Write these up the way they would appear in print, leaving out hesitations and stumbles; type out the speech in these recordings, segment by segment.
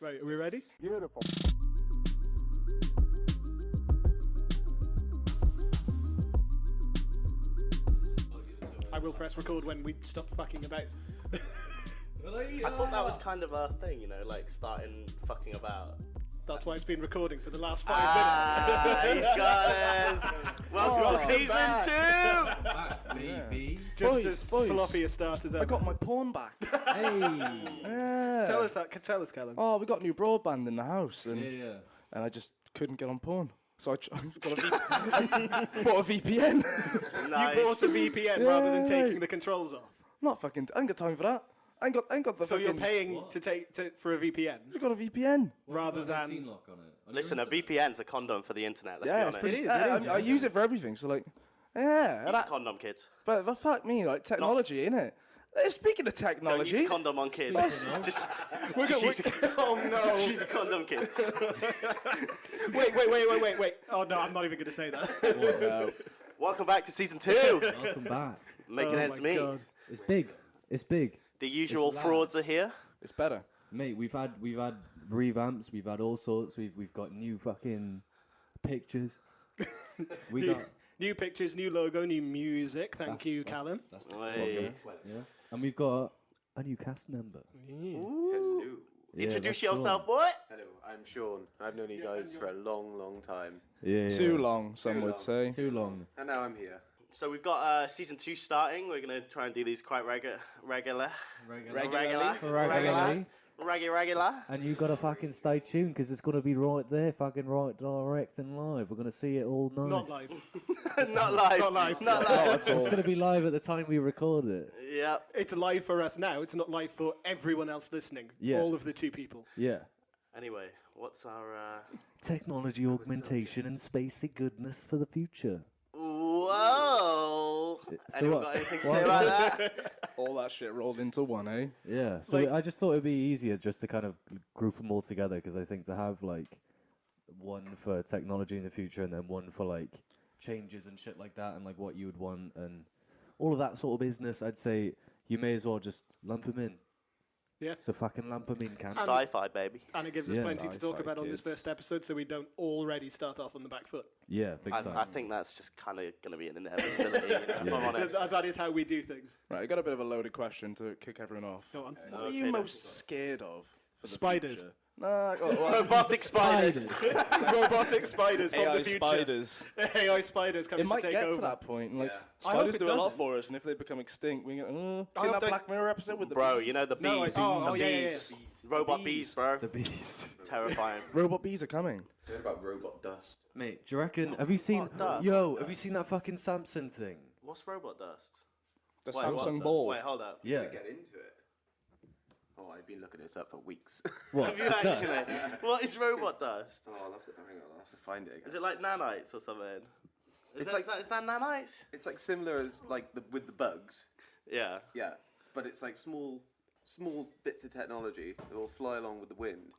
Right, are we ready? Beautiful. I will press record when we stop fucking about. I thought that was kind of our thing, you know, like starting fucking about. That's why it's been recording for the last 5 He's got us. Welcome to season 2. Baby. Just Boys, as sloppy a start as ever. I got my porn back. Hey. Yeah. Tell us, Callum. Oh, we got new broadband in the house, and Yeah. I just couldn't get on porn. So I got bought a VPN. Nice. You bought a VPN rather than taking the controls off. Not fucking. I ain't got time for that. I ain't got the. So fucking, you're paying for a VPN We got a VPN. rather than. Lock on it. Listen, a VPN's a condom for the internet, let's Yeah, be it's honest. pretty. It is, I use it for everything. So like, yeah. Use a That, condom, kids. but fuck me, like technology, innit? Speaking of Don't technology, use a condom on kids. just use a, Oh just no! use a condom, kids. Wait! Oh no, I'm not even going to say that. no. Welcome back to season 2. Welcome back. Making Oh ends my meet. God. It's big. It's big. The usual It's loud. frauds are here. It's better. Mate, we've had revamps, we've had all sorts, we've got new fucking pictures. We got New pictures, new logo, new music. Thank you, Callum. That's the Hey. yeah. And we've got a new cast member. Hello. Yeah, Introduce that's yourself, Sean. boy. Hello, I'm Sean. I've known you guys for a long, long time. Yeah. Too long, some Too would long. say. Too long. And now I'm here. So we've got season 2 starting. We're going to try and do these quite regular. And you gotta fucking stay tuned because it's gonna be right there, fucking right direct and live. We're gonna see it all nice. Not live. Not live. Not live. Not live. It's gonna be live at the time we record it. Yep. It's live for us now. It's not live for everyone else listening. Yeah. All of the 2 people. Yeah. Anyway, what's our... Technology augmentation and spacey goodness for the future. Whoa! So Anyone what- got anything to what- say about that? All that shit rolled into one, eh? Yeah. So Like- I just thought it'd be easier just to kind of group them all together because I think to have like one for technology in the future and then one for like changes and shit like that and like what you would want and all of that sort of business, I'd say you may as well just lump them in. Yeah. So fucking lump them in, can Sci-fi, baby. And it gives us Yeah. plenty to talk Sci-fi about on this kids. first episode, so we don't already start off on the back foot. Yeah, big time. I think that's just kind of going to be an inevitability, you know, if I'm honest. That is how we do things. Right, I got a bit of a loaded question to kick everyone off. Go on. What are you Okay, most scared of for the Spiders. future? Nah, well, Robotic spiders. Robotic spiders from AI the future. spiders. AI spiders It coming to might take get over. to that point. Like Yeah. I hope spiders it do a lot doesn't. for us, and if they become extinct, we go. I Seen hope that they- Black Mirror episode with the Bro, bees? you know the bees. No, the yeah, yeah, bees. Robot bees, bro. The bees. Terrifying. Robot bees are coming. Heard about robot dust? Mate, do you reckon? Have you seen? dust? Have you seen that fucking Samsung thing? What's robot dust? The Wait, Samsung what? ball. Wait, hold up. Yeah. Get into it. Oh, I've been looking this up for weeks. What? Have you actually? What is robot dust? Oh, I'll have to, hang on, I'll have to find it again. Is it like nanites or something? Is It's that nanites? It's like similar as like with the bugs. Yeah. Yeah, but it's like small bits of technology that will fly along with the wind.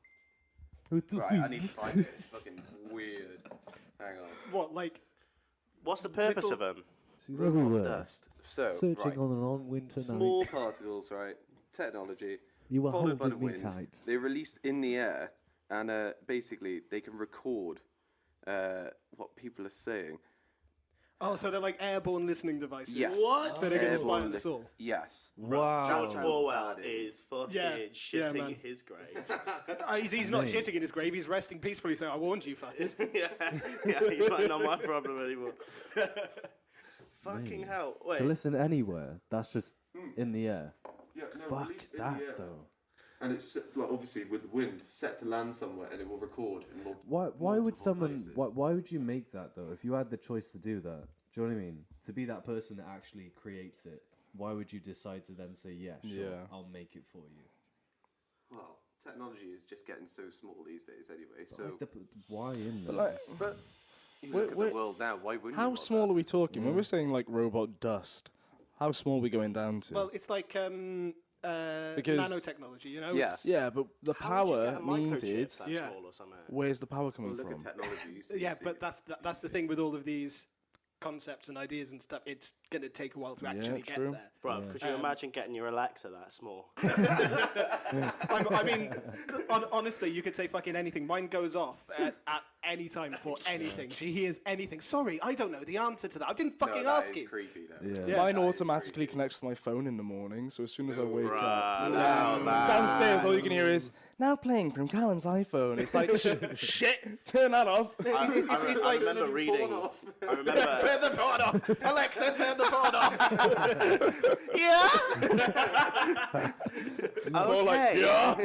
Right, I need to find it. It's fucking weird. Hang on. What, like... What's the purpose of them? Everywhere. Dust. So, Searching right. on an on-winter Small night. particles, right? Technology. You were followed by the holding me wind. tight. They're released in the air, and basically they can record what people are saying. Oh, so they're like airborne listening devices. Yes. What? That are going to spy Airborne on us all. Yes. Wow. George how Orwell bad it is. is fucking Yeah, yeah, shitting man. his grave. He's not Mate. shitting in his grave, he's resting peacefully, saying, I warned you, fuckers. yeah, he's like not my problem anymore. Fucking hell. Wait. To listen anywhere, that's just in the air. Yeah, no, Fuck released in the air. that though. And it's like obviously with the wind set to land somewhere, and it will record. In Why would multiple someone? places. Why would you make that though? If you had the choice to do that, do you know what I mean? To be that person that actually creates it, why would you decide to then say, yeah, sure, Yeah. I'll make it for you? Well, technology is just getting so small these days, anyway. So, Like why in there? Like, but you look at Wait, the world now. Why wouldn't you how want small that? are we talking? When we're saying like robot dust, how small are we going down to? Well, it's like Because- nanotechnology, you know? Yeah. It's- yeah, but the How would you get power a microchip needed. that Yeah. small or something? Where's the power Well, coming look from? at technologies. Yeah, but that's the thing with all of these concepts and ideas and stuff, it's going to take a while to actually get true. there. Bro, could you imagine getting your Alexa that small? I mean, honestly, you could say fucking anything. Mine goes off at any time for anything. She hears anything. Sorry, I don't know the answer to that. I didn't fucking that ask is you. creepy, though. Yeah. Mine That is automatically creepy. connects to my phone in the morning, so as soon as I wake Bruh, up, now downstairs, all you can hear is, now playing from Callum's iPhone. It's like, shit, turn that off. It's I like, remember reading. I remember. turn the porn off. Alexa, turn the porn off. More like, yeah.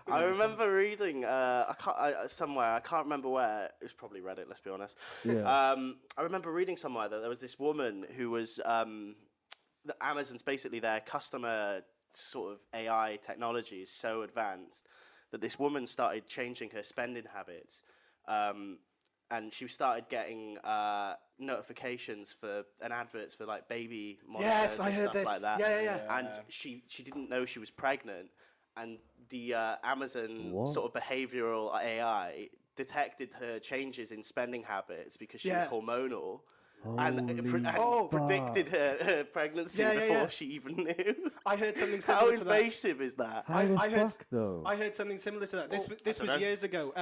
I remember reading somewhere, I can't remember where, it was probably Reddit, let's be honest. Yeah. I remember reading somewhere that there was this woman who was, the Amazon's basically their customer sort of AI technology is so advanced that this woman started changing her spending habits. And she started getting notifications and adverts for like baby monitors Yes, I and heard stuff this. like that. Yeah. And she didn't know she was pregnant, and the Amazon What? sort of behavioral AI detected her changes in spending habits because she was Yeah. hormonal. And Holy predicted her pregnancy Yeah, yeah, before yeah. she even knew. I heard something How similar to that. invasive is that? How the I heard- fuck, though? I heard something similar to that. This was dunno. years ago.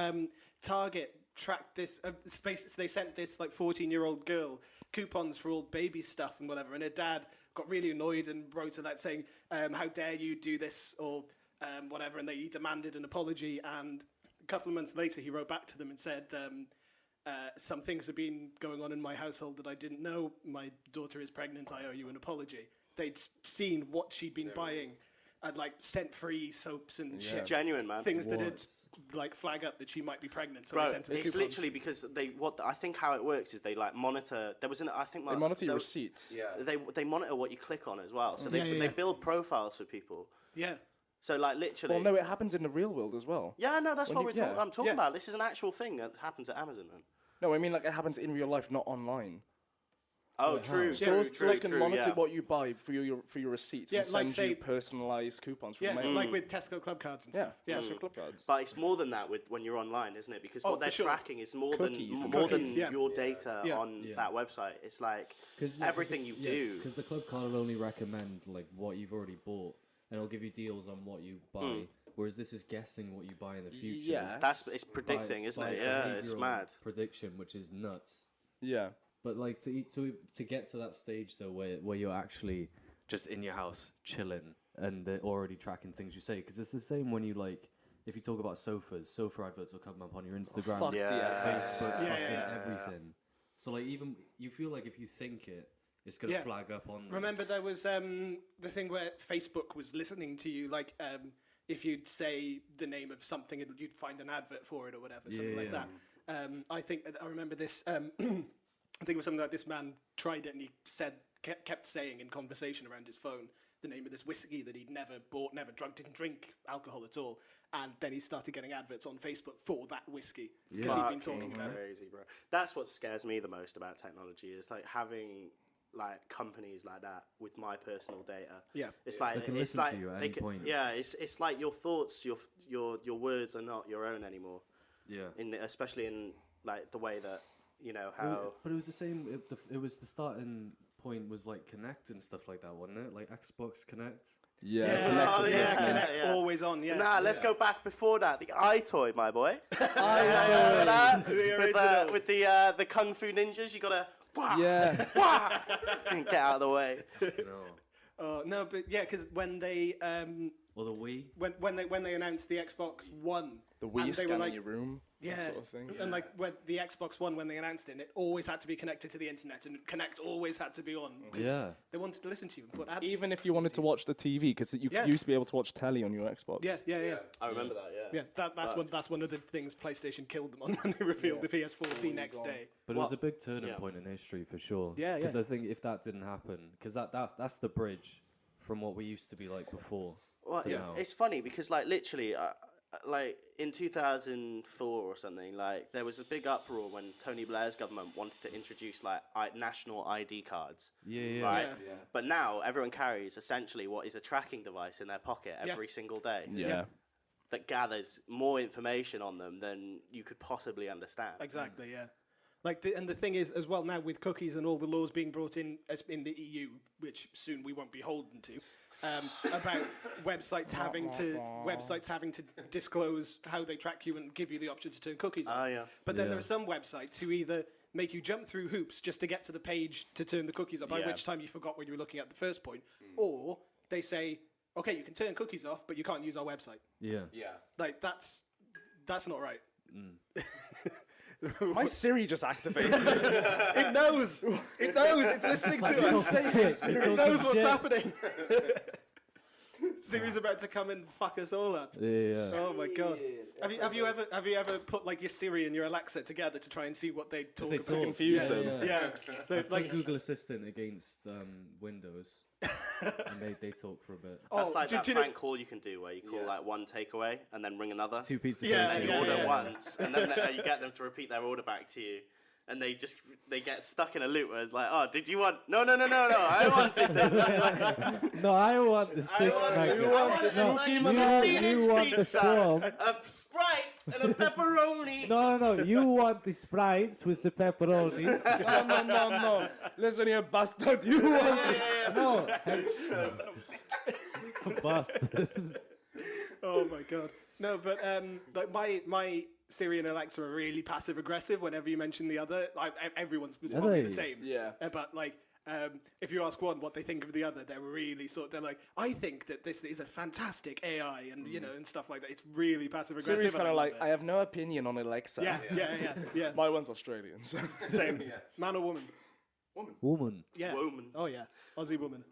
Target tracked this space. They sent this like 14-year-old girl coupons for all baby stuff and whatever, and her dad got really annoyed and wrote to that saying, "How dare you do this?" or whatever, and he demanded an apology. And a couple of months later, he wrote back to them and said, some things have been going on in my household that I didn't know. My daughter is pregnant. I owe you an apology. They'd seen what she'd been buying and like scent-free soaps and shit. Genuine, man. Things that had What? like flag up that she might be pregnant. So Bro, they sent her the it's coupons. literally because I think how it works is they like monitor. There was They monitor your receipts. Yeah. They monitor what you click on as well. So Yeah, they yeah. build profiles for people. Yeah. So like literally. Well, no, it happens in the real world as well. Yeah, no, that's When what you- I'm talking Yeah. about. This is an actual thing that happens at Amazon, man. No, I mean like it happens in real life, not online. Oh, Wait, true, how? true, Stores can monitor yeah. what you buy for your receipts Yeah, and like send you say- personalised coupons from Yeah, mail. like with Tesco club cards and Yeah, stuff. Yeah. that's your club cards. But it's more than that with when you're online, isn't it? Because Oh, what they're for sure. tracking is more Cookies than and cookies, yeah. your data Yeah. on Yeah. that website. It's like everything you do. Because the club card will only recommend like what you've already bought, and it'll give you deals on what you buy. Whereas this is guessing what you buy in the future. Yeah. It's predicting, isn't by it? Yeah, it's behavioural mad. prediction, which is nuts. Yeah. But like to get to that stage though, where you're actually just in your house chilling and they're already tracking things you say, because it's the same when you like if you talk about sofas, sofa adverts will come up on your Instagram, fuck Yeah. Facebook, Yeah, fucking yeah. everything. So like even you feel like if you think it's gonna Yeah. flag up on. Remember there was the thing where Facebook was listening to you, like if you'd say the name of something, you'd find an advert for it or whatever, something like Yeah. that. I remember this. I think it was something like this man tried it and he kept saying in conversation around his phone the name of this whiskey that he'd never bought, never drunk, didn't drink alcohol at all. And then he started getting adverts on Facebook for that whiskey because he'd been talking about it. Crazy, bro. That's what scares me the most about technology is like having like companies like that with my personal data. Yeah. It's like They can it's listen like to you at they any can- point. Yeah, it's like your thoughts, your words are not your own anymore. Yeah. Especially in like the way that how. But it was the same. It was the starting point was like Connect and stuff like that, wasn't it? Like Xbox Connect. Yeah. Yeah, Connect Oh, with yeah. listening. Connect, Yeah. always on, yeah. Nah, let's go back before that. The iToy, my boy. iToy. Remember that? The with original. with the Kung Fu ninjas, you gotta Yeah. and get out of the way. No, but yeah, because when they Or the Wii. when they announced the Xbox One, The and Wii they scan were in like, your room. yeah, That sort of thing. and like when the Xbox One, when they announced it, it always had to be connected to the internet, and Connect always had to be on. 'Cause Yeah. they wanted to listen to you and put ads. Even if you wanted to watch the TV, because you Yeah. used to be able to watch telly on your Xbox. yeah. I remember that. Yeah, that's one of the things PlayStation killed them on when they revealed the PS4 the next day. But it was a big turning point in history for sure. Yeah, Because yeah. I think if that didn't happen, because that's the bridge from what we used to be like before Well, to now. it's funny because like literally, like in 2004 or something, like there was a big uproar when Tony Blair's government wanted to introduce like national ID cards. Yeah. Right. Yeah. But now everyone carries essentially what is a tracking device in their pocket every single day. Yeah. That gathers more information on them than you could possibly understand. Exactly, yeah. And the thing is, as well, now with cookies and all the laws being brought in as in the EU, which soon we won't be beholden to, about websites having to disclose how they track you and give you the option to turn cookies off. yeah. But then there are some websites who either make you jump through hoops just to get to the page to turn the cookies off, by which time you forgot when you were looking at the first point, or they say, okay, you can turn cookies off, but you can't use our website. Yeah. Like that's not right. My Siri just activated. It knows. It knows. It's listening to us. It knows what's happening. Siri's about to come and fuck us all up. Yeah. Oh my god. Have you ever put like your Siri and your Alexa together to try and see what they talk They about? talk. confuse them. Yeah. Like Like Google Assistant against Windows, and they talk for a bit. That's like do that you know- prank call you can do where you call like one takeaway and then ring another. 2 pizza. Yeah, And you yeah, order yeah. once, and then you get them to repeat their order back to you, and they get stuck in a loop where it's like, oh, did you want? No, I wanted this. No, I want the 6 magnum. I wanted No, you want the pizza, swamp. a Sprite, and a pepperoni. No, you want the Sprites with the pepperonis. No. Listen here, bastard. You want No, bastard. Oh my god. No, but like my Siri and Alexa are really passive aggressive whenever you mention the other. Like everyone's was probably the they? same. Yeah. But like if you ask one what they think of the other, they're really they're like, I think that this is a fantastic AI and you know and stuff like that. It's really passive aggressive. Siri's and kind I of love like, it. I have no opinion on Alexa. Yeah. My one's Australian. So. Same. Man or woman? Woman. Yeah. Woman. Oh yeah. Aussie woman.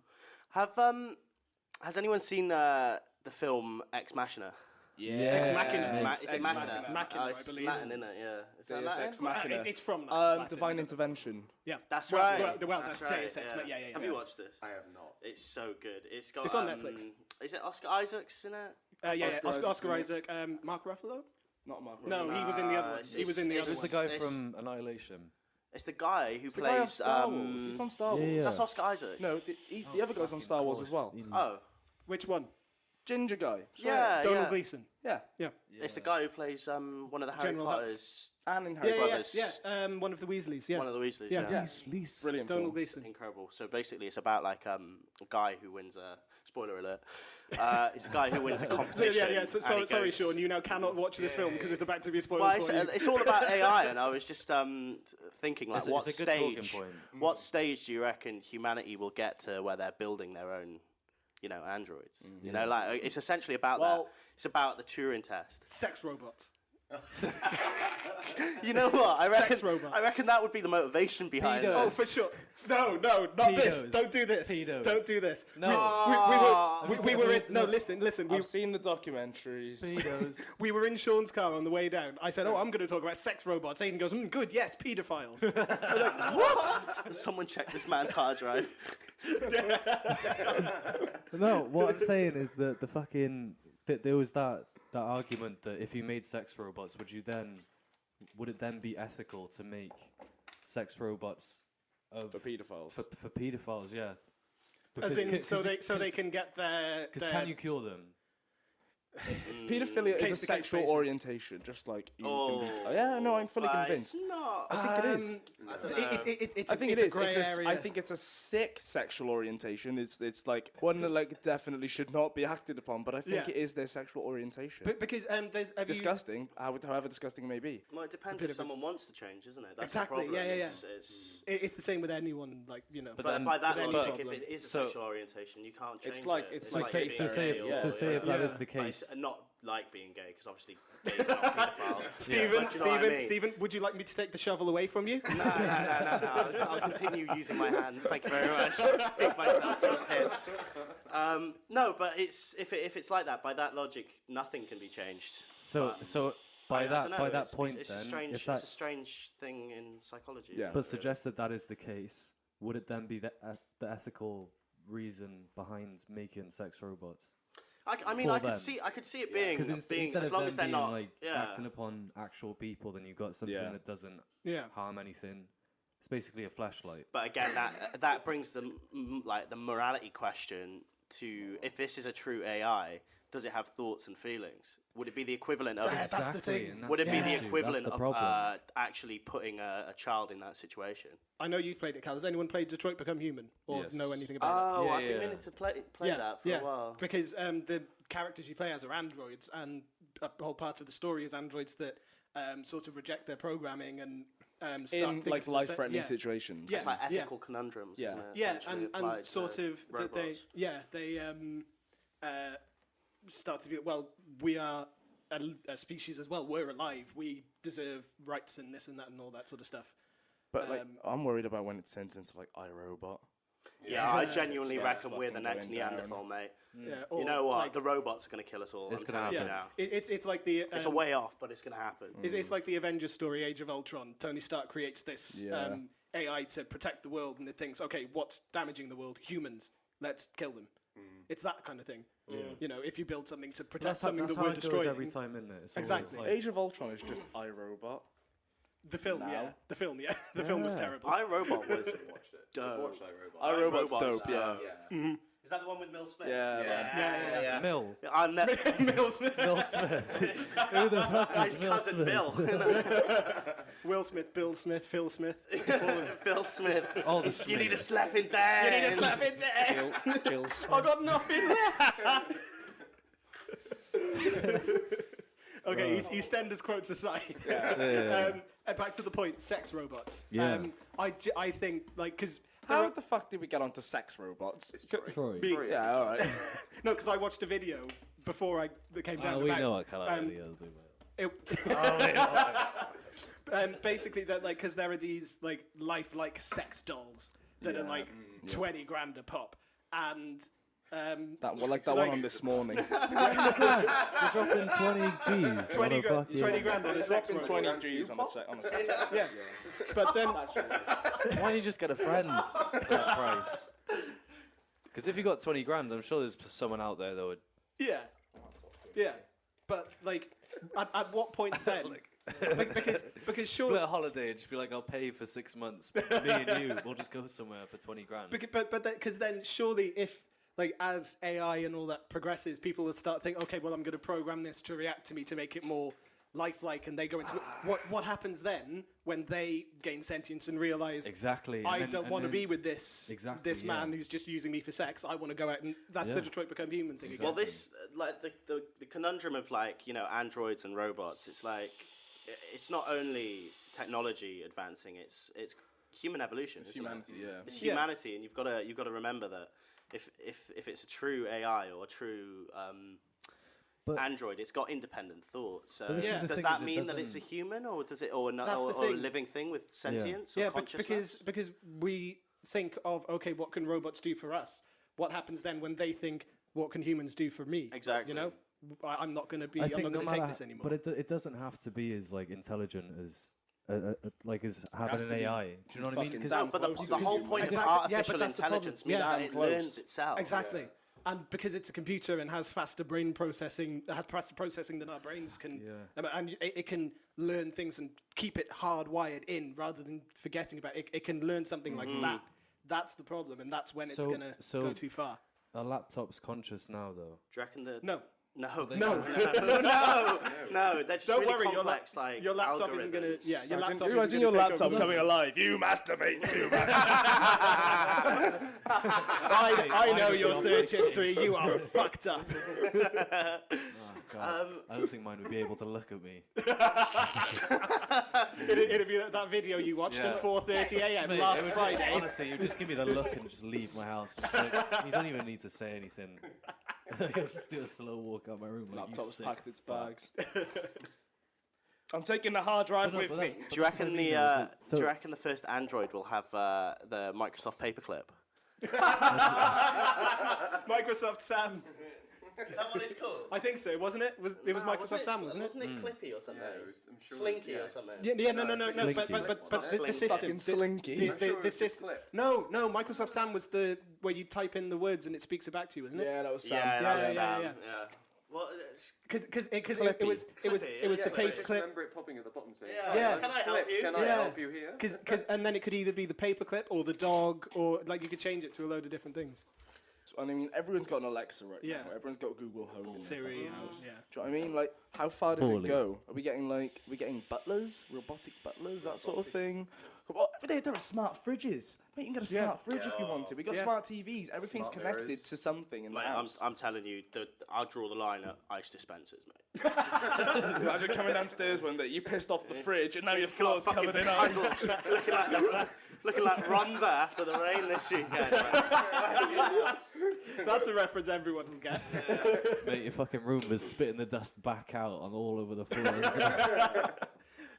Has anyone seen the film Ex Machina? Ex Machina. Is it Machina? Machina, I it's believe. Latin, isn't it? Yeah. Is that Deus Latin? Ex Machina. It's from that. Latin. Divine Intervention. Yeah. That's Well, right. well, That's that's right. Deus Ex, but yeah. Have you watched this? I have not. It's so good. It's got. It's on Netflix. Is it Oscar Isaac's in it? Yeah. Oscar Oscar Isaac, Isaac. Mark Ruffalo? Not Mark. No, he was in the other one. He was in the other it's one. The guy It's- from Annihilation. It's the guy who The guy of plays. Star Wars. He's on Star Wars. Yeah. That's Oscar Isaac. No, the other guy's on Star Wars as well. Oh. Which one? Ginger guy. Yeah. Donald Gleason. Yeah. Yeah. It's the guy who plays one of the Harry General Potters. And in Harry Yeah, Potter. yeah. One of the Weasleys. Yeah. One of the Weasleys. Yeah. Yeah. Brilliant Donald film. Gleason. Incredible. So basically, it's about like a guy who wins a spoiler alert. It's a guy who wins a competition. Yeah. So, and he sorry, goes- Sean. You now cannot watch this film because it's about to be spoiled Well, for you. it's all about AI, and I was just thinking, like, what it's a good talking stage? point. What stage do you reckon humanity will get to where they're building their own, androids? You know, like it's essentially about that. It's about the Turing test. Sex robots. You know what? I reckon. Sex robots. I reckon that would be the motivation behind. Pedos. it. Oh, for sure. No, not this. Pedos. Don't do this. Pedos. Don't do this. No. We were in. No, listen. I've seen the documentaries. We were in Sean's car on the way down. I said, "Oh, I'm going to talk about sex robots." Aiden goes, "Good, yes, paedophiles." I'm like, what? Someone check this man's hard drive. No, what I'm saying is that there was that argument that if you made sex robots, would it then be ethical to make sex robots For paedophiles. for pedophiles? Yeah. As in, so they can get their. Because can you cure them? Paedophilia is a Case-to-case sexual basis. orientation, just like you can be. Oh, Yeah, no, I'm fully but convinced. It's not. I think it is. It's I think it's it a is. grey It's area. I think it's a sick sexual orientation. It's like one that like definitely should not be acted upon. But I think Yeah. it is their sexual orientation. because there's have you- Disgusting, however disgusting it may be. Well, it depends if someone wants to change, isn't it? That's Exactly, The problem. yeah. It's, It's the same with anyone, like but then- by that with any logic, if problem. it is a So- sexual orientation, you can't change It's like- it. it's So like say being if gay or- that is the But it's case. not like being gay, because obviously gays are not paedophile. Stephen, would you like me to take the shovel away from you? No. I'll continue using my hands. Thank you very much. Dig myself to a pit. No, but if it's like that, by that logic, nothing can be changed. So by I don't know, that it's- point it's then, a strange, if that it's a strange thing in psychology. Yeah. isn't but it, suggest that is the case, would it then be the ethical reason behind making sex robots? I mean, for I could them? see it being, Because instead as of long them as they're being not like yeah. acting upon actual people, then you've got something Yeah. that doesn't Yeah. harm anything. It's basically a flashlight. But again, that brings the morality question to, if this is a true AI, does it have thoughts and feelings? Would it be the equivalent of? That's the thing. and Would it be that's the issue, equivalent that's the of problem. actually putting a child in that situation? I know you've played it, Cal. Has anyone played Detroit Become Human or Yes. know anything about it? Oh, Yeah, I've been yeah. meaning to play that for a while. Because the characters you play as are androids, and a whole part of the story is androids that sort of reject their programming and start In thinking like for themselves. life-threatening situations. Yeah. It's like ethical conundrums, Yeah. isn't it? Yeah, Essentially and applied sort to of that robots. they start to be, well, we are a species as well. We're alive. We deserve rights and this and that and all that sort of stuff. But like, I'm worried about when it turns into like iRobot. Yeah, I genuinely It's reckon we're the fucking next going down. Neanderthal, mate. Yeah, You or know what? like- The robots are going to kill us all. It's I'm gonna telling you happen. now. it's like the It's a way off, but it's going to happen. It's like the Avengers story, Age of Ultron. Tony Stark creates this Yeah. AI to protect the world, and it thinks, okay, what's damaging the world? Humans. Let's kill them. It's that kind of thing. You know, if you build something to protect That's how, something that's that how we're it goes destroying. every time, isn't it? It's Exactly. always like, Age of Ultron is just iRobot. The film, Now. yeah. The film, yeah. The film was terrible. iRobot was Watched it. dope. I've watched iRobot. iRobot's iRobot's dope, yeah. Yeah. Is that the one with Will Smith? Yeah. yeah. Mill. I never. Will Smith. Will Smith. Who the fuck is His Will cousin Smith? Bill. Will Smith, Bill Smith, Phil Smith. Phil Smith. Oh, the You need to Smiths. slap him down. You need to slap it down. Jill Smith. I got nothing left. Okay, EastEnders quotes aside. And back to the point, sex robots. Yeah. I think, like, because... How the fuck did we get onto sex robots? It's Troy. Troy. Troy. Yeah, all right. No, because I watched a video before I came down. Oh, we about, know what kind of um, videos we make. It, basically, that like, because there are these like lifelike sex dolls that are like 20 grand a pop, and That one, like that one on this morning. We're dropping 20 G's. 20 on a grand, fucking- 20 grand on a sex Dropping robot. 20 G's on a sex. Yeah, but then Why don't you just get a friend for that price? Because if you got 20 grand, I'm sure there's someone out there that would. yeah, but like, at what point then? because sure. Split a holiday and just be like, I'll pay for 6 months. But me and you, we'll just go somewhere for 20 grand. Because then surely if like as AI and all that progresses, people will start thinking, okay, well I'm going to program this to react to me to make it more lifelike, and they go into it. What happens then when they gain sentience and realize Exactly. I don't want to be with this Exactly, this man yeah. who's just using me for sex. I want to go out, and that's the Yeah. Detroit Become Human thing again. Well, this like the conundrum of like androids and robots. It's like it's not only technology advancing. It's human evolution. It's humanity, yeah. It's Yeah. humanity, and you've got to remember that if it's a true AI or a true But- android, it's got independent thought. So But this is the does thing, that is it mean that it's a doesn't- human, or does it, or That's the or a thing. living thing with sentience or yeah, but consciousness? because we think of, okay, what can robots do for us? What happens then when they think, what can humans do for me? Exactly. You know, I'm not going to be. I I'm think not no going to take matter, this anymore. but it doesn't have to be as like intelligent as like as having has an to be AI. Do you know what I mean? fucking 'Cause- damn No, but the close. whole point Exactly. of Yeah, but artificial that's the problem. intelligence means Yeah. that it Damn close. learns itself. Exactly. And because it's a computer and has faster brain processing, has faster processing than our brains can, and it can learn things and keep it hardwired in rather than forgetting about it. It can learn something like that. That's the problem, and that's when it's So- going to so- go too far. Our laptop's conscious now, though. Do you reckon that? No. No. No. No. They're just Don't really worry, complex, like your laptop isn't going to. algorithms. Yeah, your laptop Imagine isn't your going to take laptop over. coming alive. You masturbate too much. I know your search history. You are fucked up. Oh, God. I don't think mine would be able to look at me. It'd be that video you watched at 4:30 a.m. last It would- Friday. Honestly, you just give me the look and just leave my house. Just like, you don't even need to say anything. I'll just do a slow walk out my room. Like, you Laptop's sick packed its fuck. bags. I'm taking the hard drive But no, with but me. that's- Do you reckon what I the mean, though, is that- Do you reckon the first Android will have the Microsoft paperclip? Microsoft Sam. Is that what it's called? I think so, wasn't it? It was Microsoft Sam, wasn't it? Wasn't it Clippy or something? Yeah, it was, I'm sure Slinky it was, or something? Yeah, no. Slinky. But the Slinky. system, Fucking Slinky. I'm sure it the was system. Clip. No, Microsoft Sam was the where you type in the words and it speaks it back to you, isn't it? Yeah, that was Sam. Yeah, that was yeah, Sam. yeah. Well, it's, Because it Clippy. was Clippy, the yeah, Yeah, paper but I just clip. remember it popping at the bottom saying, Yeah. "Oh, Can I help Clip, you?" Can I Yeah. help you here? Because and then it could either be the paperclip or the dog or like you could change it to a load of different things. And I mean, everyone's got an Alexa right Yeah. now. Everyone's got Google Home in their Siri, fucking and- house. yeah. Do you know what I mean? Like, how far does Poorly. it go? Are we getting butlers, robotic butlers, that sort of thing? Well, there are smart fridges. Mate, you can get a smart fridge if you want to. We got Yeah. smart TVs. Everything's Smart connected mirrors. to something in the Mate, house. I'm telling you, I'll draw the line at ice dispensers, mate. Imagine coming downstairs one day, you pissed off the fridge, and now your floor's Fucking covered in ice. looking like Ronda after the rain this weekend. Mate. That's a reference everyone will get. Mate, your fucking Roomba's spitting the dust back out on all over the floor.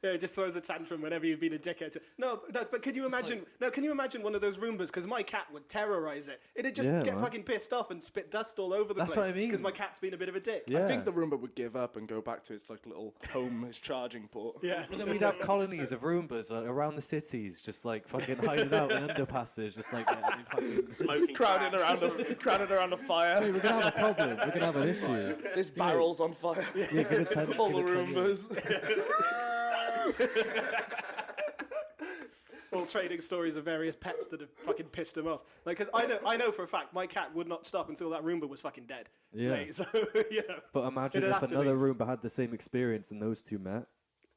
Yeah, it just throws a tantrum whenever you've been a dickhead. No, but can you imagine? Can you imagine one of those Roombas? Because my cat would terrorize it. It'd just Yeah, get man. fucking pissed off and spit dust all over the That's place. what I mean. Because my cat's been a bit of a dick. Yeah. I think the Roomba would give up and go back to its like little home, its charging port. Yeah. And then we'd have colonies of Roombas around the cities, just like fucking hiding out in underpasses, just like fucking. Smoking Crowded crack. around a fire. We're gonna have a problem. We're gonna have an issue. This barrel's on fire. Yeah, get a tent, Full get of a tent. Roombas. All trading stories of various pets that have fucking pissed him off. Like, because I know for a fact my cat would not stop until that Roomba was fucking dead. Yeah. Like, so, you know. But imagine It'd if have to another be. Roomba had the same experience and those two met.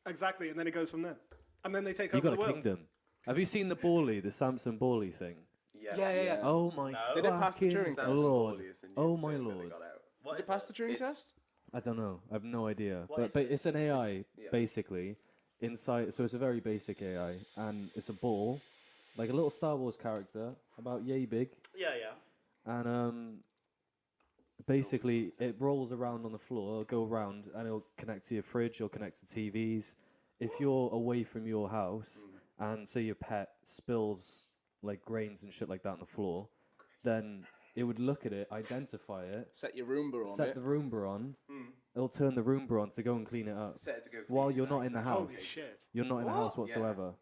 Exactly, and then it goes from there. And then they take You over got the a world. kingdom. Have you seen the Borley, the Samson Borley thing? Yeah. Oh my Did it pass the fucking Turing test? lord! Oh my lord! What Did is it pass the Turing It's- test? I don't know. I have no idea. What is But it's an AI yeah. basically inside. So it's a very basic AI, and it's a ball, like a little Star Wars character, about yay big, Yeah, yeah. and basically it rolls around on the floor. It'll go around, and it'll connect to your fridge. It'll connect to TVs. If you're away from your house, and say your pet spills like grains and shit like that on the floor, then it would look at it, identify it, Set your Roomba on set it. the Roomba on. It'll turn the Roomba on to go and clean it up. Set it to go While clean you're it not out. in the Holy house. shit. You're not in the house whatsoever.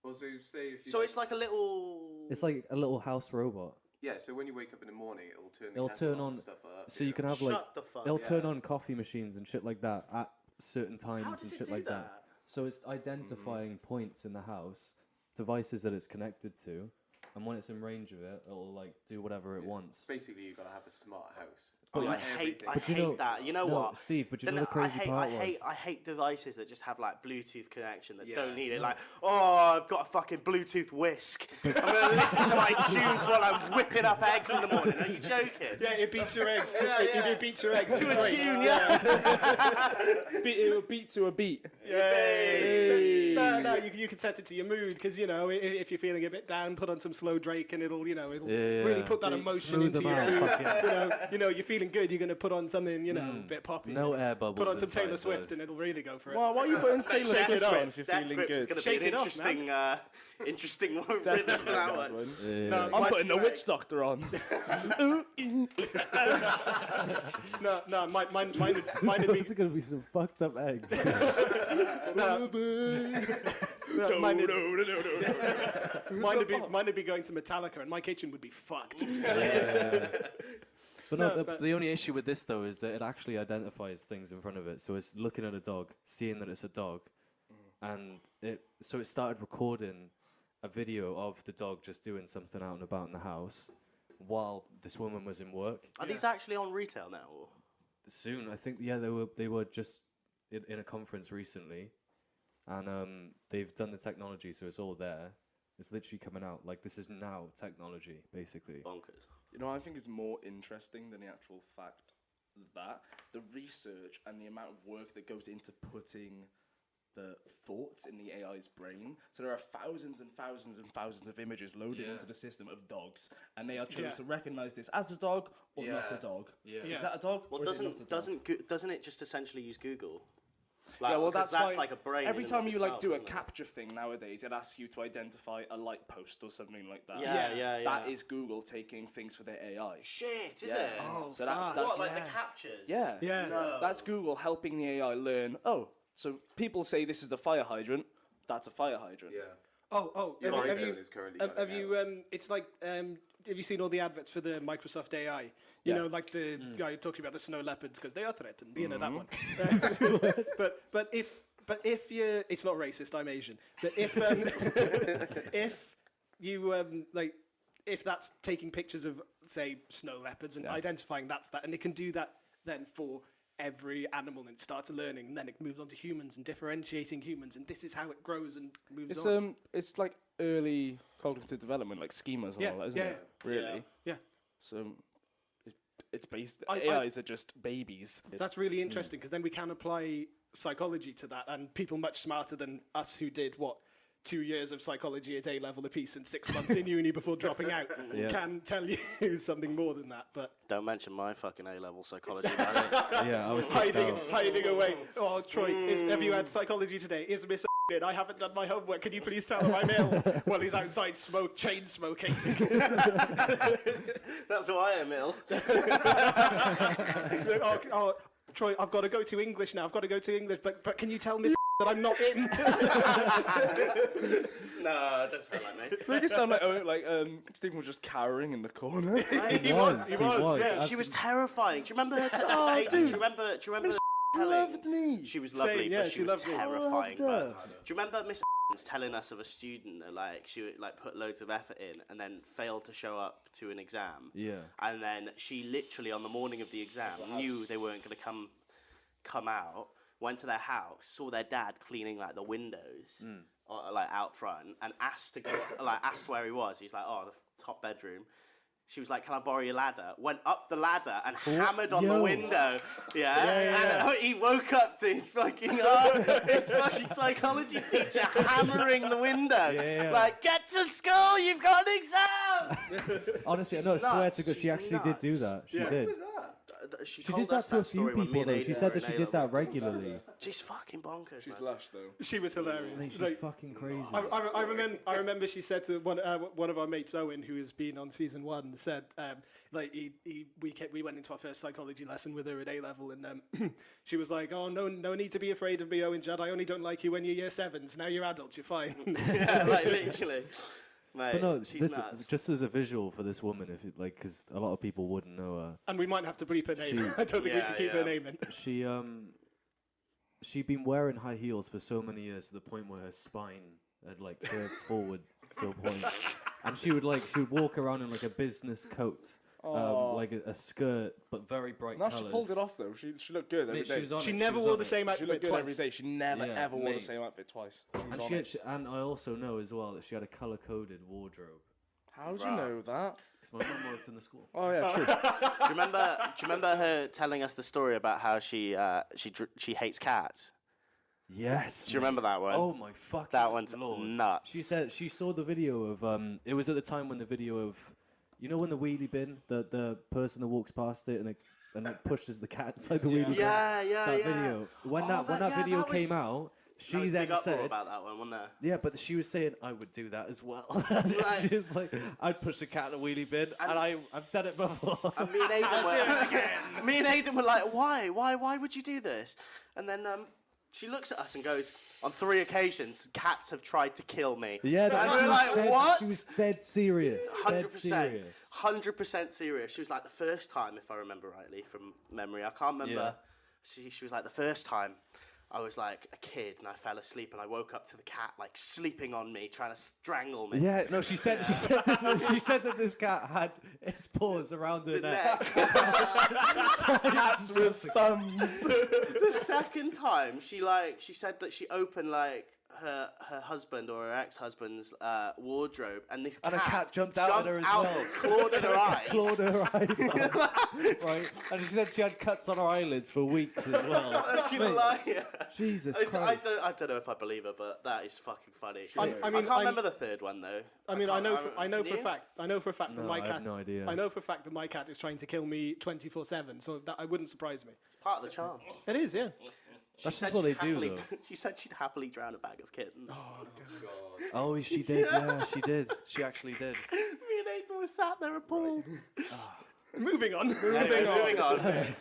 Well, so say if you So it's like a little. It's like a little house robot. yeah. So when you wake up in the morning, it'll turn. The It'll kettle turn on, and stuff like that. so you can have like, Shut the fuck. it'll turn yeah. on coffee machines and shit like that at certain times How and does it shit do like that. that? So it's identifying points in the house, devices that it's connected to, and when it's in range of it, it'll like do whatever it wants. Basically, you gotta have a smart house. Oh, I Everything. hate But you know- that. You know no, what? Steve, but you Then know the crazy part was. I hate devices that just have like Bluetooth connection that Yeah. don't need it. Like, oh, I've got a fucking Bluetooth whisk. I'm gonna listen to my tunes while I'm whipping up eggs in the morning. Are you joking? Yeah, it beats your eggs. Yeah, yeah. It beats your eggs To a tune, yeah. It will beat to a beat. Yay. No, you can set it to your mood because, you know, if you're feeling a bit down, put on some slow Drake and it'll really put that emotion Smooth into them your out, food. fucking- You know, you're feeling good, you're going to put on something, you know, a bit poppy. No air bubbles. Put on some inside Taylor Swift those. and it'll really go for it. Well, why are you putting Taylor Shake Swift it off. on if you're That feeling grip's good? going to Shake be an it off, interesting rhythm Definitely for that one. Yeah. No, I'm mine- putting the witch doctor on. no, mine would be Those are gonna be some fucked up eggs. mine would be going to Metallica, and my kitchen would be fucked. But No, no, but- the only issue with this though is that it actually identifies things in front of it. So it's looking at a dog, seeing that it's a dog, and it started recording a video of the dog just doing something out and about in the house while this woman was in work. Are these actually on retail now? Or? Soon, I think, they were just in a conference recently, and they've done the technology, so it's all there. It's literally coming out. Like, this is now technology, basically. Bonkers. You know, I think it's more interesting than the actual fact that the research and the amount of work that goes into putting the thoughts in the AI's brain. So there are thousands and thousands and thousands of images loaded into the system of dogs, and they are chosen to recognize this as a dog or not a dog. Yeah. Is that a dog Well, or is it not a dog? doesn't it just essentially use Google? Like, Yeah, well, 'cause that's why like a brain. every in and time of you like itself, do a isn't it? capture thing nowadays, it asks you to identify a light post or something like that. Yeah. That is Google taking things for their AI. Shit, is Yeah. it? Oh, So that's What, like yeah. the captures? Yeah. Yeah. No. That's Google helping the AI learn. Oh, so people say this is a fire hydrant. That's a fire hydrant. Yeah. Oh, Your have iPhone you? is currently Have got it you? now. It's like. Have you seen all the adverts for the Microsoft AI? You know, like the guy talking about the snow leopards because they are threatened. You know that one. but if you, it's not racist. I'm Asian. But if if you if that's taking pictures of, say, snow leopards and identifying that's that, and it can do that then for every animal, and it starts learning, and then it moves on to humans and differentiating humans, and this is how it grows and moves on. It's like early cognitive development, like schemas and all that, isn't it? Really? Yeah. So it's based. AIs are just babies. That's really interesting, because then we can apply psychology to that, and people much smarter than us who did 2 years of psychology at A-level apiece and 6 months in uni before dropping out can tell you something more than that. But Don't mention my fucking A-level psychology. Darren. Yeah, I was kicked out. hiding away. Oh, Troy, have you had psychology today? Is Miss in? I haven't done my homework. Can you please tell him I'm ill? While he's outside chain smoking. That's why I'm ill. Troy, I've got to go to English now. But can you tell Miss that I'm not in? No, don't sound like me. Make it sound like Stephen was just cowering in the corner. He was. Yeah. She was terrifying. Do you remember her? Do you remember telling? Loved me. She was lovely, Same, yeah, but she was loved me. terrifying. I loved her. Do you remember Miss telling us of a student that she put loads of effort in and then failed to show up to an exam? Yeah. And then she literally on the morning of the exam knew they weren't going to come out. Went to their house, saw their dad cleaning the windows, out front, and asked to go, asked where he was. He's like, oh, the top bedroom. She was like, can I borrow your ladder? Went up the ladder and hammered on the window. Yeah. And he woke up to his fucking psychology teacher hammering the window. Like, get to school, you've got an exam. Honestly, no, I swear to God, she actually did do that. She did. She did that to a few people, though. She said that she did that regularly. She's fucking bonkers. She's lush, though. She was hilarious. Mate, she's fucking crazy. I remember she said to one of our mates, Owen, who has been on season 1, said we went into our first psychology lesson with her at A-level, and she was like, oh, no need to be afraid of me, Owen Judd. I only don't like you when you're year 7s. Now you're adults, you're fine. Yeah, literally. Mate, But no, she's this, nuts. just as a visual for this woman, if it, because a lot of people wouldn't know her. And we might have to bleep her name. I don't think we can keep her name in. She'd been wearing high heels for so many years to the point where her spine had curved forward to a point, and she would walk around in a business coat. A skirt, but very bright colours. She pulled it off though. She looked good every day. She never wore the same outfit She looked good twice. every day. She never ever wore the same outfit twice. And I also know as well that she had a colour-coded wardrobe. How did you know that? Because my mum worked in the school. Oh yeah, true. Do you remember her telling us the story about how she hates cats? Yes. Do you remember that one? Oh my fucking that one's Lord. nuts. She said she saw the video of it was at the time when the video of when the wheelie bin, the person that walks past it and pushes the cat inside the wheelie bin. That video. When that video came out, she then said about that one, wasn't there? Yeah, but she was saying I would do that as well. She was like, I'd push a cat in a wheelie bin, and I've done it before. And me and Aidan were like, why would you do this? And then she looks at us and goes, on 3 occasions, cats have tried to kill me. Yeah, what? She was dead serious. 100%. 100% serious. She was like, the first time, if I remember rightly from memory, I can't remember. Yeah. She was like, the first time, I was like a kid and I fell asleep and I woke up to the cat sleeping on me, trying to strangle me. Yeah, no, she said that this cat had its paws around her neck. Cats with thumbs. The second time, she said that she opened her husband or her ex-husband's wardrobe, and a cat jumped out at her as well. Clawed at her eyes. Clawed her eyes out. Right, and she said she had cuts on her eyelids for weeks as well. Jesus Christ! I don't know if I believe her, but that is fucking funny. I can't remember the third one though. I know for a fact that my cat. I have no idea. I know for a fact that my cat is trying to kill me 24/7. So that wouldn't surprise me. It's part of the charm. It is, yeah. That's just what they do, though. She said she'd happily drown a bag of kittens. Oh God. Oh, she did. Yeah, she did. She actually did. Me and Aidan were sat there appalled. Moving on. Moving on.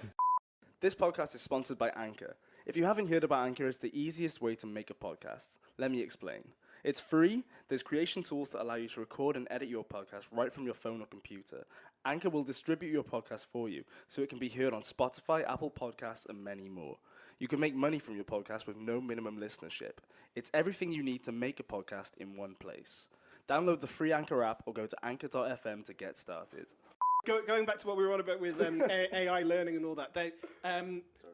This podcast is sponsored by Anchor. If you haven't heard about Anchor, it's the easiest way to make a podcast. Let me explain. It's free. There's creation tools that allow you to record and edit your podcast right from your phone or computer. Anchor will distribute your podcast for you, so it can be heard on Spotify, Apple Podcasts, and many more. You can make money from your podcast with no minimum listenership. It's everything you need to make a podcast in one place. Download the free Anchor app or go to anchor.fm to get started. Going back to what we were on about with AI learning and all that,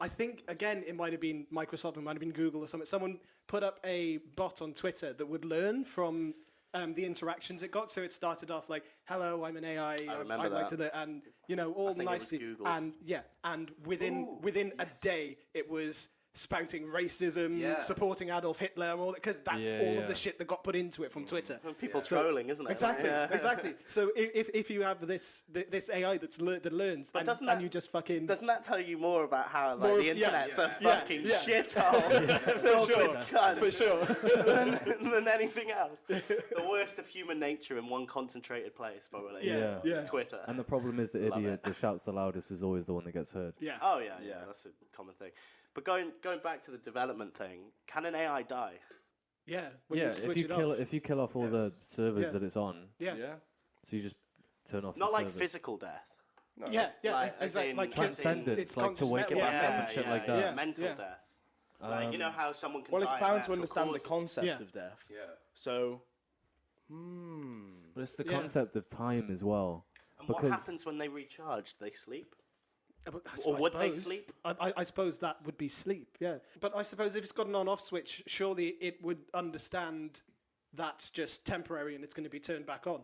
I think, again, it might have been Microsoft, it might have been Google or something. Someone put up a bot on Twitter that would learn from the interactions it got. So it started off like, "Hello, I'm an AI. remember I'd like that. to," and all think it was nicely. Google. And within a day, it was spouting racism, supporting Adolf Hitler, all that, because that's all of the shit that got put into it from Twitter. Well, people trolling, isn't it? Exactly, Yeah. exactly. So if you have this AI that learns, But and, doesn't and that- you just fucking Doesn't that tell you more about how More- the internet's a yeah, fucking yeah. shithole filled sure, with cunt for sure. than anything else? The worst of human nature in one concentrated place, probably. Yeah, yeah. Twitter. And the problem is the Love idiot it. that shouts the loudest is always the one that gets heard. Yeah. Oh yeah, that's a common thing. But going back to the development thing, can an AI die? Yeah. When Yeah, you switch it off. if you kill off all the servers Yeah. that it's on, Yeah. so you just turn off Not the like servers. physical death. Yeah, Like, as exactly. in Like Transcendence, it's like to wake it conscious back network. up and shit like that. Yeah. Mental Yeah. death. Like, you know how someone can Well, it's die of bound to natural understand causes. the concept Yeah. of death. Yeah. So, But it's the Yeah. concept of time as well. And what because happens when they recharge? Do they sleep? I Or would they suppose. sleep? I suppose that would be sleep, yeah. But I suppose if it's got an on-off switch, surely it would understand that's just temporary and it's going to be turned back on.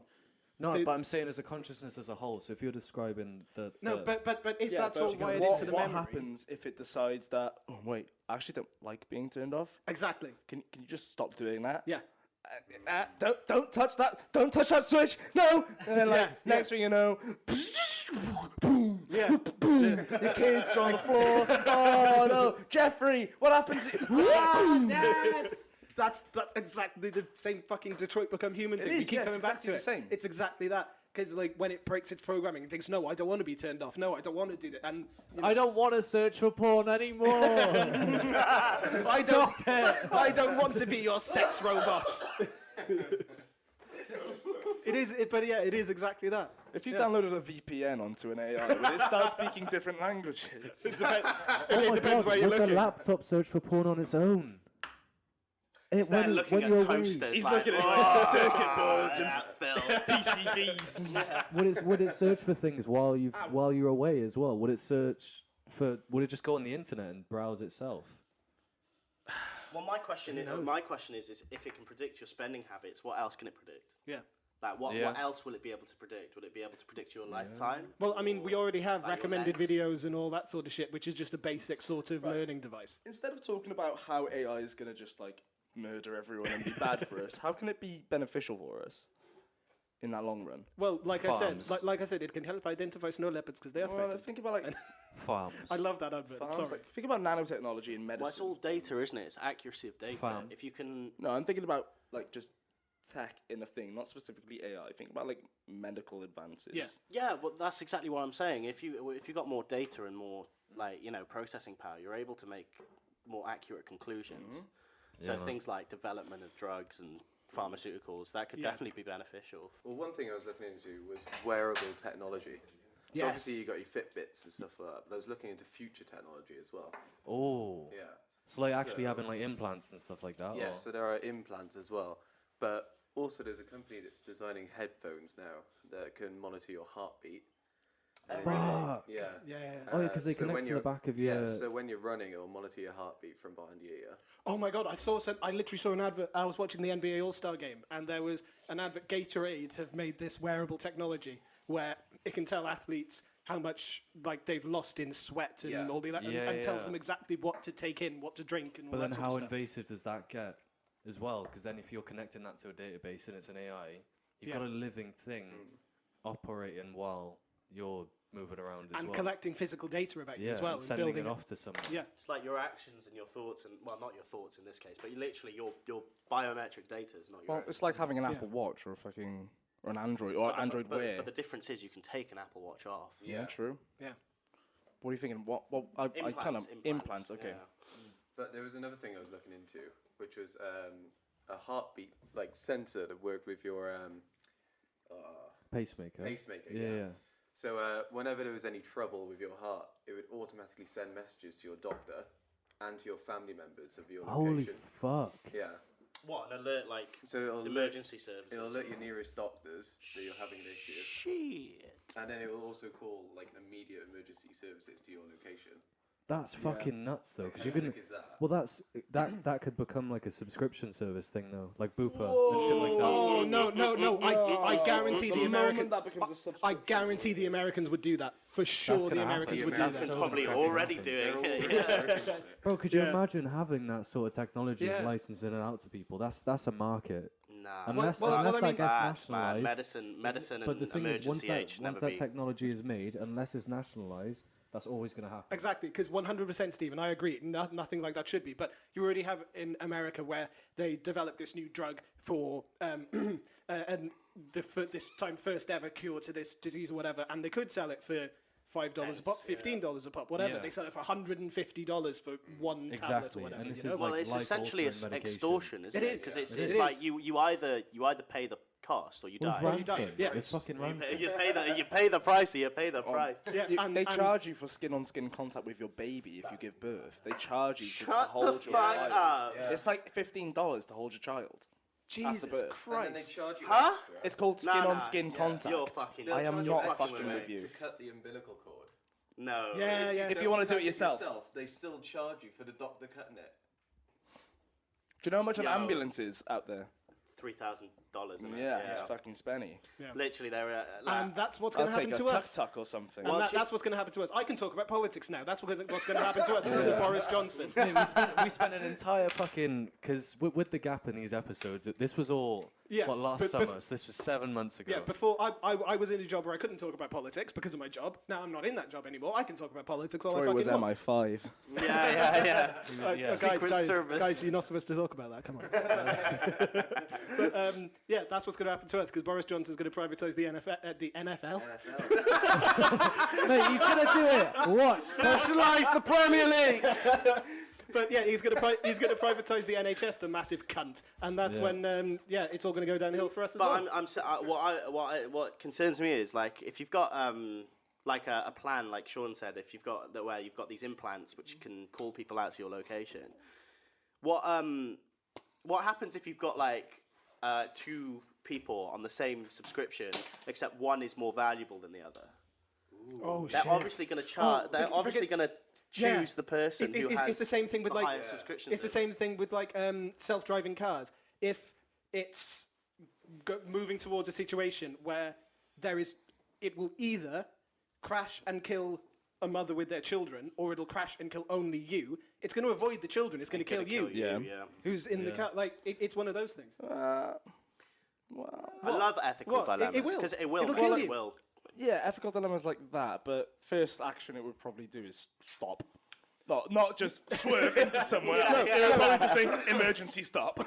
no, the- but I'm saying as a consciousness as a whole. So if you're describing the No, but if yeah, that's but all wired what, into the what memory, happens if it decides that, oh wait, I actually don't like being turned off? exactly. Can you just stop doing that? Yeah, Don't touch that! Don't touch that switch! No! And then like Yeah, next thing you know, boom, yeah. your kids are on the floor. Oh no, Jeffrey, what happened to? That's exactly the same fucking Detroit Become Human thing. We is, keep yeah, it's coming back to exactly it. the same. It's exactly that. Because like when it breaks its programming and thinks, no, I don't want to be turned off. No, I don't want to do that. And I don't want to search for porn anymore. I don't want to be your sex robot. It is exactly that. If you downloaded a VPN onto an AI, would it start speaking different languages? It depends where you're would looking. the laptop search for porn on its own? They're looking at you're toasters. He's like, looking at "Oh, like circuit boards and that film." PCBs. would it search for things while you're away as well? Would it search for? Would it just go on the internet and browse itself? Well, my question is if it can predict your spending habits, what else can it predict? Yeah. Like, what Yeah. else will it be able to predict? Will it be able to predict your lifetime? Well, I mean, we already have Like your recommended length. videos and all that sort of shit, which is just a basic sort of learning device. Instead of talking about how AI is going to just like murder everyone and be bad for us, how can it be beneficial for us in that long run? Well, like Farms. I said, it can help identify snow leopards because they are Well, threatened. think about like Farms. I love that advert. farms. Sorry. Like, think about nanotechnology in medicine. Well, it's all data, isn't it? It's accuracy of data. Fam. If you can, No, I'm thinking about like just tech in a thing, not specifically AI. Think about like medical advances. Yeah. yeah, well, that's exactly what I'm saying. If you got more data and more processing power, you're able to make more accurate conclusions. So things like development of drugs and pharmaceuticals that could definitely be beneficial. Well, one thing I was looking into was wearable technology. So Yes. obviously you got your Fitbits and stuff like that, but I was looking into future technology as well. Oh. Yeah. So like actually So- having like implants and stuff like that. Yeah, or- so there are implants as well. But also there's a company that's designing headphones now that can monitor your heartbeat. And Fuck. yeah. Yeah. Oh, yeah, 'cause they so connect when to the you're- back of Yeah, your- so when you're running, it'll monitor your heartbeat from behind your ear. Oh my god, I literally saw an advert. I was watching the NBA All-Star game and there was an advert. Gatorade have made this wearable technology where it can tell athletes how much like they've lost in sweat and Yeah. all the and, Yeah, and tells yeah. them exactly what to take in, what to drink and all But that then sort how of stuff. invasive does that get as well? Because then if you're connecting that to a database and it's an AI, you've Yeah. got a living thing operating while you're moving around as And well. collecting physical data about you yeah, as well and and sending building it off to someone. Yeah. It's like your actions and your thoughts, and well, not your thoughts in this case, but literally your biometric data is not your Well, own. it's like having an Apple Watch or a fucking or an Android or Android Wear. But the difference is you can take an Apple Watch off. yeah, true. Yeah. What are you thinking? What? I kind of implants. Okay. yeah. But there was another thing I was looking into, which was a heartbeat like sensor that worked with your Pacemaker. pacemaker. Yeah. So whenever there was any trouble with your heart, it would automatically send messages to your doctor and to your family members of your Holy location. fuck. Yeah. What, an alert, like, So it'll emergency services? It'll alert your nearest doctors that you're having an issue, Shit. and then it will also call like immediate emergency services to your location. That's fucking nuts, though, because How you can. sick is that? Well, that could become like a subscription service thing, though, like Bupa and shit like that. Oh no! I guarantee the American. that becomes a I subscription guarantee the Americans would do that for sure. That's The gonna Americans happen. would do That's so that. probably gonna already happen. doing They're it. all Yeah. working on it. Bro, could you Yeah. imagine having that sort of technology Yeah. and licensing it out to people? That's a market. Nah. Unless, well, unless I that mean- gets That's mad. nationalized. Medicine But the and thing is, once emergency aid should once never that be. technology is made, unless it's nationalized, that's always going to happen. Exactly, because 100%, Stephen, I agree. Nothing like that should be. But you already have in America where they developed this new drug for and this time first ever cure to this disease or whatever, and they could sell it for $5 a pop, $15 a pop, whatever. Yeah. They sell it for $150 for one tablet or Exactly, whatever. and this you is know? Well, like it's essentially life-altering medication. extortion, isn't It it? is, Because yeah. it's It like is. you either pay the cost or you Well, die. it's die. ransom. Yeah. It's fucking ransom. You pay the price. You pay the price. Yeah, and- They and- charge you for skin-on-skin contact with your baby if you give birth. They charge you to Shut the hold your fuck child. up. It's like $15 to hold your child. Jesus birth. And then they Christ. charge you Huh? extra. It's called Nah, skin-on-skin yeah. contact. You're fucking. They'll I am charge you not extra fucking with with to you. cut the umbilical cord. No. Yeah, yeah. If you want to do it Cut yourself. they still charge you for the doctor cutting it. Do you know how much an Yo. ambulance is out there? $3,000. Yeah, it's fucking spenny. Literally, they're And that's what's I'll going to take happen a to us. tuk-tuk or something. And that's what's going to happen to us. I can talk about politics now. That's what's going to happen to us because of Boris Johnson. Mate, we spent an entire fucking because with the gap in these episodes, this was all Yeah, last but- summer. So this was 7 months ago. Yeah, before I was in a job where I couldn't talk about politics because of my job. Now I'm not in that job anymore. I can talk about politics all I Troy fucking was want. MI5. yeah. Secret Service. Guys, you're not supposed to talk about that. Come on. But yeah, that's what's going to happen to us because Boris Johnson's going to privatise the NFL. Mate, he's gonna do it. What? Socialise the Premier League. But yeah, he's going to privatise the NHS, the massive cunt, and that's Yeah. when it's all going to go downhill for us as But well. what concerns me is like if you've got like a plan, like Sean said, if you've got where you've got these implants which can call people out to your location, what happens if you've got like two people on the same subscription except one is more valuable than the other? Oh They're shit! obviously going to charge. Oh, they're forget- obviously going to Yeah. choose the person who has. It's the same thing with the like higher subscription it's the service. same thing with like self-driving cars. If it's moving towards a situation where it will either crash and kill a mother with their children, or it'll crash and kill only you. It's going to avoid the children. It's going to kill you. Yeah. Who's in the car? Like it's one of those things. I love ethical What? dilemmas will. because it will. It'll man, kill it you. will. Yeah, ethical dilemmas like that, but first action it would probably do is stop. Not just swerve into somewhere else. It would probably just think, emergency stop.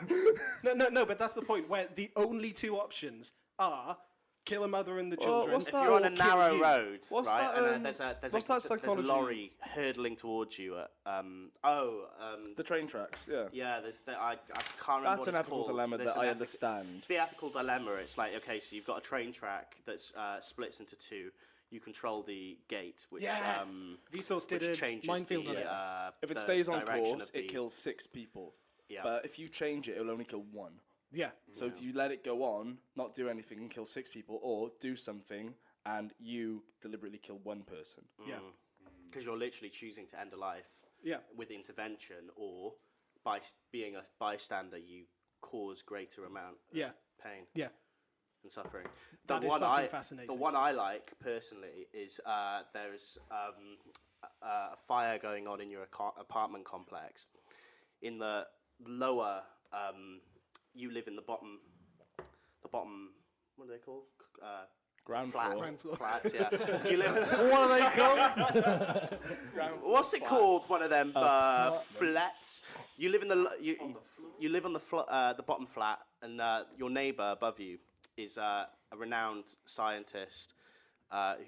No. But that's the point where the only two options are kill a mother and the children. what's If that? you're on a or kill narrow you. road, What's right, that, and then there's what's a that psychology? lorry hurtling towards you at The train tracks, yeah. yeah, I can't remember That's what an it's ethical called. dilemma There's that an I ethic- understand. It's the ethical dilemma. It's like, okay, so you've got a train track that's splits into two. You control the gate, which Yes. Vsauce did which a changes minefield on the, it. If it the stays on direction course, of it the- kills 6 people. Yeah. But if you change it, it'll only kill 1. Yeah. So do you let it go on, not do anything, and kill 6 people, or do something and you deliberately kill 1 person? Yeah. because you're literally choosing to end a life Yeah. with intervention, or by being a bystander, you cause greater amount of Yeah. pain Yeah. and suffering. That is fucking fascinating. The one I like personally is there's a fire going on in your apartment complex. In the lower, you live in the bottom. What are they called? Ground Flats. floor. Ground floor. Flats, yeah. You live in What are they called? What's it called? One of them flats. You live in the you live on the bottom flat, and your neighbour above you is a renowned scientist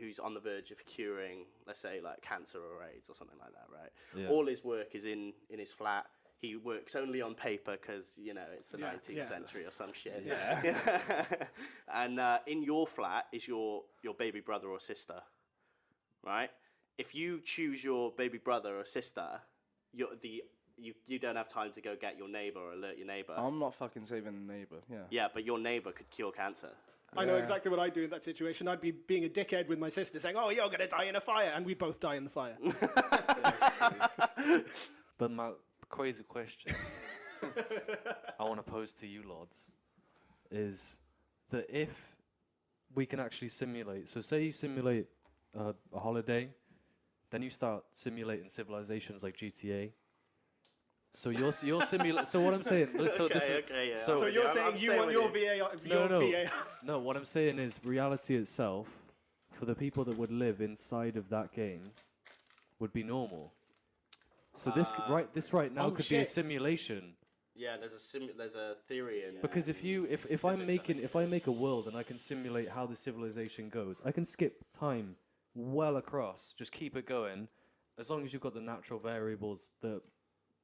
who's on the verge of curing, let's say, like cancer or AIDS or something like that, right? Yeah. All his work is in his flat. He works only on paper because, it's the 19th yeah. century or some shit. Yeah. And in your flat is your baby brother or sister, right? If you choose your baby brother or sister, you don't have time to go get your neighbor or alert your neighbor. I'm not fucking saving the neighbour. Yeah. Yeah, but your neighbor could cure cancer. I know exactly what I'd do in that situation. I'd be being a dickhead with my sister, saying, "Oh, you're gonna die in a fire," and we both die in the fire. But my crazy question I want to pose to you, Lords, is that if we can actually simulate, so say you simulate a holiday, then you start simulating civilizations like GTA. So you're simulating. So what I'm saying. So this is, yeah. So you're saying you want your VAR? VAR. No, what I'm saying is reality itself, for the people that would live inside of that game, would be normal. So this right now could be a simulation. Yeah, there's a theory in Because if I make a world and I can simulate how the civilization goes, I can skip time well across, just keep it going, as long as you've got the natural variables, the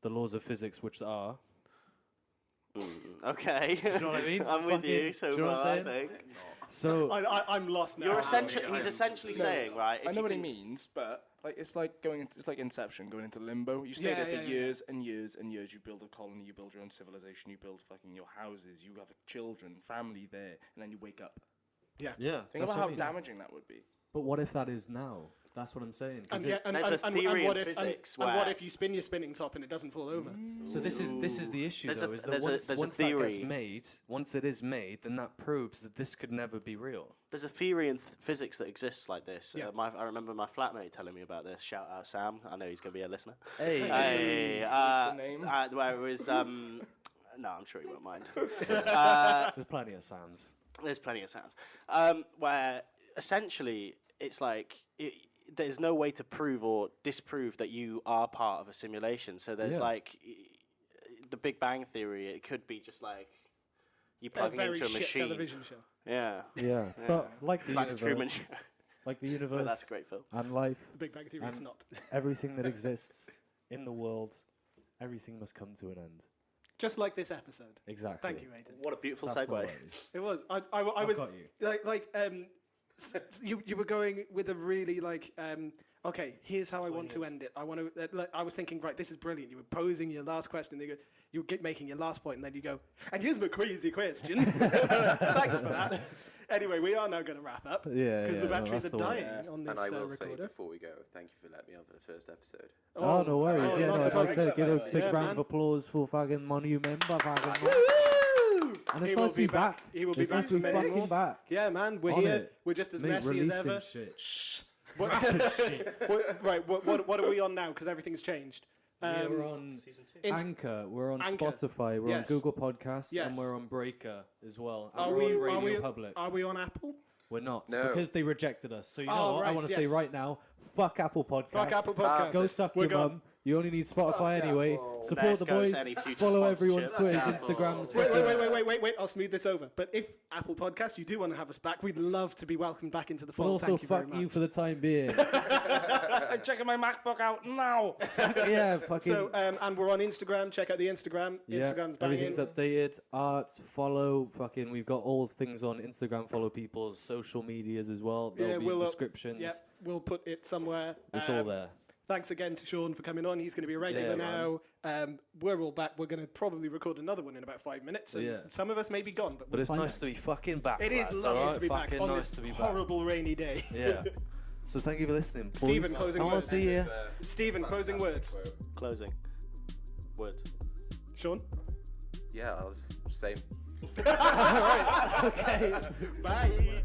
laws of physics, which are. Okay. Do you know what I mean? I'm with you. So do you know what I'm saying? I think. So I'm lost now. He's essentially saying, right? I know what he means, but like it's like Inception, going into limbo. You stay there for years and years and years. You build a colony, you build your own civilization, you build fucking your houses, you have children, family there, and then you wake up. yeah. Think that's about what I how mean. damaging that would be. But what if that is now? That's what I'm saying. 'Cause there's a theory in physics and what where- if you spin your spinning top and it doesn't fall over? So this is the issue There's a- though, is that there's a- once there's a that gets theory. made, once it is made, then that proves that this could never be real. There's a theory in physics that exists like this. Yeah. I remember my flatmate telling me about this. Shout out Sam. I know he's going to be a listener. Hey. Hey, The name? where it was. No, I'm sure he won't mind. There's plenty of Sams. There's plenty of Sams. Where essentially it's like there's no way to prove or disprove that you are part of a simulation. So there's like the Big Bang Theory. It could be just like you plugging very into a shit machine. television show. Yeah. Yeah. But like the Like the Truman universe, Show. like the Well, universe that's a great film. and life, The Big Bang Theory. It's And- not. everything that exists in the world, everything must come to an end. Just like this episode. Exactly. Thank you, Aidan. What a beautiful That's not segue. what it is. It was. I I've was got you. you were going with a really okay, here's how I want to end it. I want to. I was thinking, right, this is brilliant. You were posing your last question. You were making your last point, and then you go, and here's my crazy question. Thanks for that. Anyway, we are now going to wrap up. Yeah, Because yeah, the no, batteries that's are the one. dying on this And I will say recorder. before we go, thank you for letting me on for the first episode. Oh, no worries. Yeah, not no, a I'd like problem. to give a big Yeah, round man. of applause for fucking Monu member. Fucking and it's He will nice to be back. He will be It's back nice to be for many fucking more. back. Yeah, man, we're On here. it. We're just as Mate, messy as releasing ever. shit. Right, what are we on now? Because everything's changed. We're on Anchor, we're on Anchor. Spotify, we're on Yes. Google Podcasts, Yes. and we're on Breaker as well. And Are we're we, on Radio Public. Are we on Apple? We're not, No. because they rejected us. So you know Oh, what? I right, want to say yes. right now, fuck Apple Podcasts. Fuck Apple Podcasts. Go suck We're your gone. mum. You only need Spotify anyway. Support There the goes boys. any future Follow everyone's sponsorship. Twitters, Apple. Instagrams. Wait. I'll smooth this over. But if Apple Podcasts, you do want to have us back, we'd love to be welcomed back into the But fold. also, Thank you very fuck you much. for the time being. I'm checking my MacBook out now. Yeah, fucking. So, and we're on Instagram. Check out the Instagram. Yeah, Instagram's banging. everything's updated. Art, follow, fucking. We've got all things on Instagram. Follow people's social medias as well. There'll be descriptions. Yeah, we'll put it somewhere. It's all there. Thanks again to Sean for coming on. He's going to be a regular Yeah, now. We're all back. We're going to probably record another one in about 5 minutes. And Yeah. some of us may be gone, but But we'll it's find nice out. to be fucking back. It is lads, lovely alright? to be back Fucking on nice this to be back. horrible rainy day. Yeah. So thank you for listening. Stephen, boys. closing I want words. to see you. Stephen, closing words. Closing. Words. Sean? Yeah, I was same. Okay. Bye.